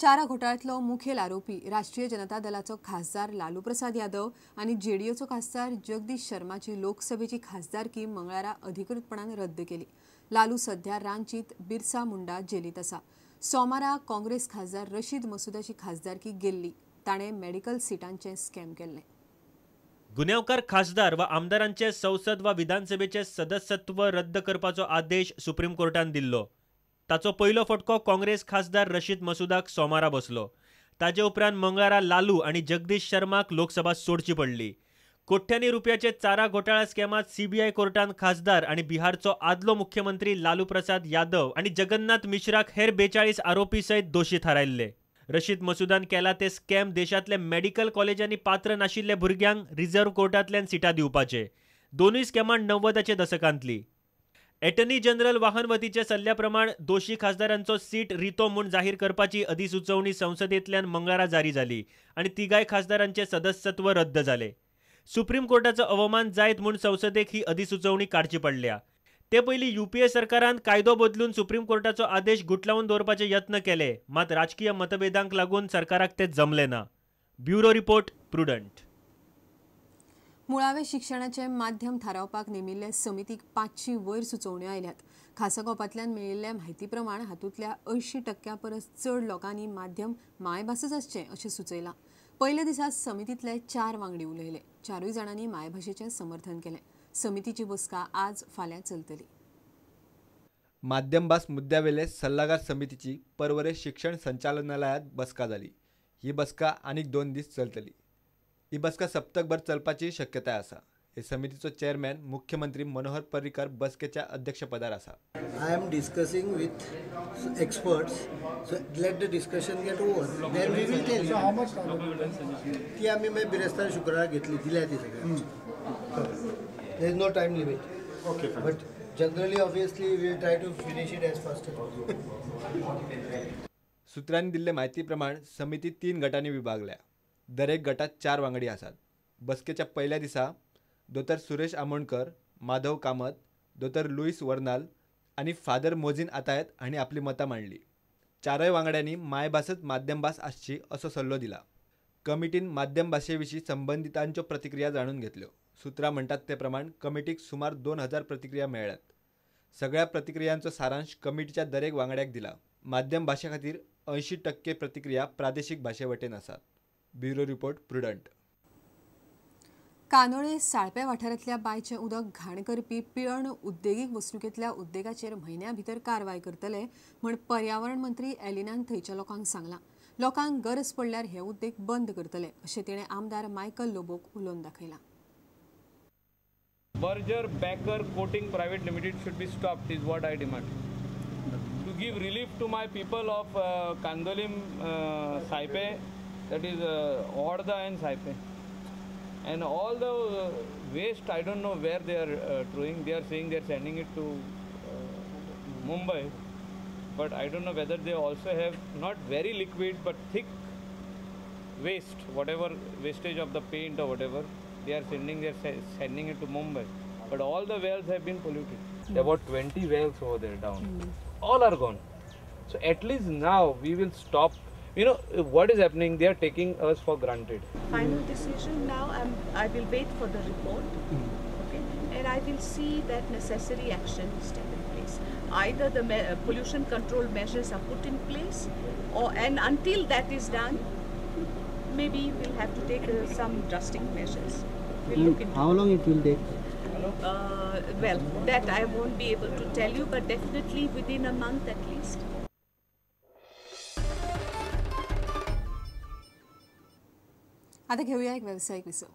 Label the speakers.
Speaker 1: चारा घोटाळ्यातलो मुखेल आरोपी राष्ट्रीय जनता दलाचो खासदार लालू प्रसाद यादव आणि जेडीयूचो खासदार जगदीश शर्माची लोकसभेची खासदारकी मंगळारा अधिकृतपणान रद्द केली। लालू सध्या रांचीत बिरसा मुंडा जेलीत आसा। सोमारा काँग्रेस खासदार रशीद मसूदाची खासदारकी गेल्ली। ताणे मेडिकल सीटांचे स्कॅम केल्ले।
Speaker 2: गुन्यांवकार खासदार वा आमदारांचे संसद वा विधानसभेचे सदस्यत्व रद्द करपाचो आदेश सुप्रीम कोर्टान दिल्लो। ताचो पयलो फटको काँग्रेस खासदार रशीद मसूदाक सोमारा बसलो। ताजे उपरांत मंगळारा लालू आणि जगदीश शर्माक लोकसभा सोडची पडली। कोट्यांनी रुपयाचे चारा घोटाळा स्कॅमात सीबीआय कोर्टान खासदार आणि बिहारचो आदलो मुख्यमंत्री लालू प्रसाद यादव आणि जगन्नाथ मिश्राक हेर 42 आरोपी सयत दोशी थारायल्ले। रशीद मसूदान केला ते स्कॅम देशातले मेडिकल कॉलेजांनी पात्र नाशिल्ले भुरग्यांक रिझर्व्ह कोर्टांतल्यान सिटां दिवपाचे। दोनूय स्कॅमां 90च्या दशकांतली। एटर्नी जनरल वाहनवतीच्या सल्ल्या प्रमाण दोशी खासदारांचो सीट रितो म्हूण जाहीर करपाची अधिसुचोवणी संसदेंतल्यान मंगळारा जारी जाली आणि तिगाय खासदारांचे सदस्यत्व रद्द जाले। सुप्रीम कोर्टाचो अवमान जायत म्हूण संसदेक ही अधिसुचोवणी काडची पडल्या। ते पयलीं यूपीए सरकारान कायदो बदलून सुप्रीम कोर्टाचो आदेश गुटलावन दवरपाचे यत्न केले, मात राजकीय मतभेदांक लागून सरकाराक ते जमले ना। Bureau report, prudent.
Speaker 1: मुळावे शिक्षणाचे माध्यम थारावपाक नेमिल्ले समितीक 500 वयर सुचोवण्यो आयल्यात। खासा कोपांतल्यान मेळिल्ल्या म्हायती प्रमाण हातूंतल्या 80% परस चड लोकांनी माध्यम मायभासच आसचें अशें सुचयलां। पयल्या दिसा समितींतले 4 वांगडी उलयले। 4 जाणांनी मायभाशेचें समर्थन केलें। समितीची बसका आज फाल्यां चलतली।
Speaker 3: माध्यम भास मुद्द्यावेले सल्लागार समितीची परवरे शिक्षण संचालनालयात बसका जाली। ही बसका आनीक 2 दीस चलतली। ही बसका सप्तकभर चलपाची शक्यताय आसा। हे समितीचो चेअरमॅन मुख्यमंत्री मनोहर पर्रीकर बसकेच्या अध्यक्षपदार आसा।
Speaker 4: I am discussing with experts, so let the discussion get over. Then we will tell you.
Speaker 5: So how much time?
Speaker 4: ती आम्ही बिरेस्तार शुक्रार घेतली दिल्या ती सगळ्यांची. There is no time limit.
Speaker 5: Okay, fine.
Speaker 4: But generally, obviously, we will try to finish it as fast as possible.
Speaker 3: सूत्रांनी दिल्ले माहिती प्रमाण समिती 3 गटांनी विभागल्या। दरेक गटात 4 वांगडी आसात। बसकेच्या पहिल्या दिसा दोतर सुरेश आमोणकर, माधव कामत, दोतर लुईस वर्नाल आणि फादर मोजिन आतायत हांणी आपली मतां मांडली। 4 वांगड्यांनी मायभासच माध्यम भास आसची असो सल्लो दिला। कमिटीन माध्यम भाशेविशीं संबंधितांच्यो प्रतिक्रिया जाणून घेतल्यो। सुत्रां म्हणटात ते प्रमाण कमिटीक सुमार 2000 प्रतिक्रिया मेळ्ळ्यात। सगळ्या प्रतिक्रियांचो सारांश कमिटीच्या दरेक वांगड्याक दिला। माध्यम भाशे खातीर 80% प्रतिक्रिया प्रादेशीक भाशेवटेन आसात। Bureau report, Prudent.
Speaker 1: कानोळे साळपे वाठारांतल्या बांयचें उदक घाण करपी पियण उद्देगीक वस्तुकेंतल्या उद्देगाचेर म्हयन्या भितर कारवाय करतले म्हूण पर्यावरण मंत्री एलिनान थंयच्या लोकांक सांगलां। लोकांक गरज पडल्यार हे उद्देग बंद करतले अशें तिणें आमदार मायकल लोबोक उलोवन दाखयलां।
Speaker 6: Berger Becker Coating Private Limited should be stopped is what I demand. To give relief to my people of Kandolim, Saipe, that is Orda and Saipe. And all the waste, I don't know where they are throwing. They are saying they are sending it to Mumbai. But I don't know whether they also have not very liquid but thick waste, whatever wastage of the paint or whatever. They are sending it to Mumbai, but all the wells have been polluted. There are about 20 wells over there down. All are gone. So at least now we will stop. You know what is happening? They are taking us for granted.
Speaker 7: Final decision now. I will wait for the report. Okay, and I will see that necessary action is taken place. Either the pollution control measures are put in place, and until that is done, maybe we'll have to take some drastic measures. We'll look into.
Speaker 4: How long it will take?
Speaker 7: Well, that I won't be able to tell you, but definitely within a month at least.
Speaker 1: आता घेऊया एक व्यावसायिक विसव।